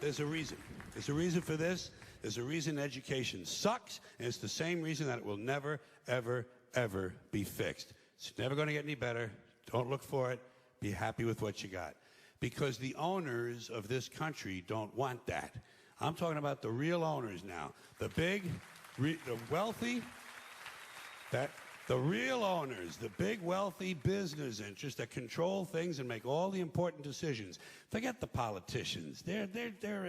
There's a reason. There's a reason for this. There's a reason education sucks, and it's the same reason that it will never, ever, ever be fixed. It's never going to get any better. Don't look for it. Be happy with what you got. Because the owners of this country don't want that. I'm talking about the real owners now. The big, the wealthy, the real owners, the big wealthy business interests that control things and make all the important decisions. Forget the politicians. They're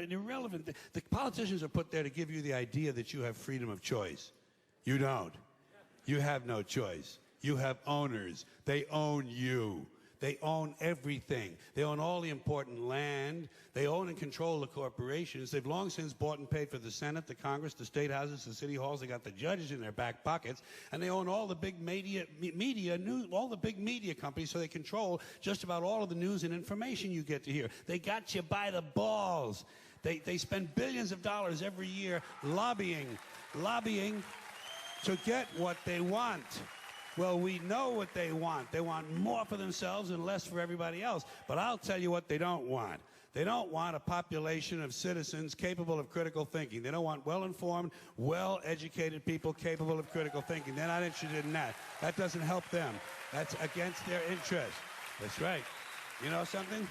irrelevant. The politicians are put there to give you the idea that you have freedom of choice. You don't. You have no choice. You have owners. They own you. They own everything. They own all the important land. They own and control the corporations. They've long since bought and paid for the Senate, the Congress, the state houses, the city halls. They got the judges in their back pockets, and they own all the big all the big media companies. So they control just about all of the news and information you get to hear. They got you by the balls. They spend billions of dollars every year lobbying to get what they want. Well, we know what they want. They want more for themselves and less for everybody else. But I'll tell you what they don't want. They don't want a population of citizens capable of critical thinking. They don't want well-informed, well-educated people capable of critical thinking. They're not interested in that. That doesn't help them. That's against their interest. That's right. You know something?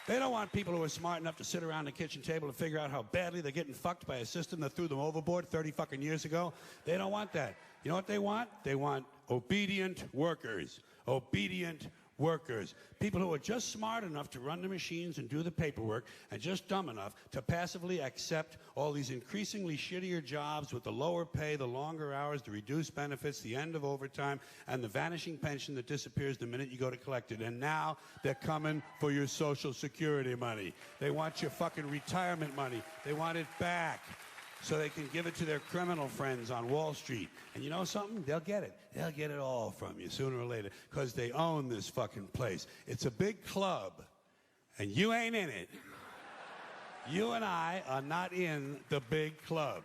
They don't want people who are smart enough to sit around the kitchen table and figure out how badly they're getting fucked by a system that threw them overboard 30 fucking years ago. They don't want that. You know what they want? They want obedient workers. Obedient workers. People who are just smart enough to run the machines and do the paperwork and just dumb enough to passively accept all these increasingly shittier jobs with the lower pay, the longer hours, the reduced benefits, the end of overtime, and the vanishing pension that disappears the minute you go to collect it. And now they're coming for your Social Security money. They want your fucking retirement money. They want it back, so they can give it to their criminal friends on Wall Street. And you know something? They'll get it. They'll get it all from you sooner or later, because they own this fucking place. It's a big club, and you ain't in it. You and I are not in the big club.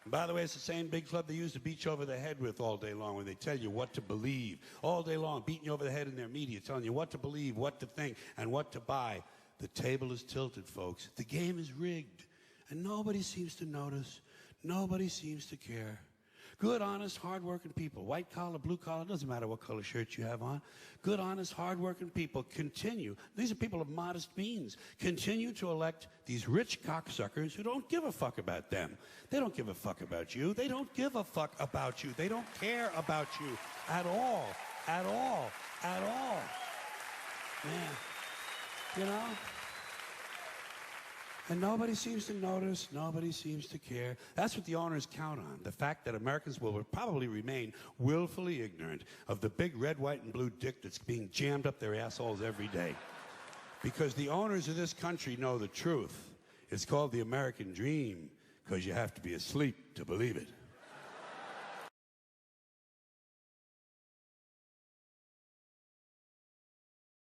And by the way, it's the same big club they use to beat you over the head with all day long when they tell you what to believe. All day long, beating you over the head in their media, telling you what to believe, what to think, and what to buy. The table is tilted, folks. The game is rigged. And nobody seems to notice. Nobody seems to care. Good, honest, hard-working people, white collar, blue collar, doesn't matter what color shirt you have on. Good, honest, hard-working people continue. These are people of modest means. Continue to elect these rich cocksuckers who don't give a fuck about them. They don't give a fuck about you. They don't give a fuck about you. They don't care about you at all. At all. At all. Man, you know? And nobody seems to notice, nobody seems to care. That's what the owners count on, the fact that Americans will probably remain willfully ignorant of the big red, white, and blue dick that's being jammed up their assholes every day. Because the owners of this country know the truth. It's called the American dream, because you have to be asleep to believe it.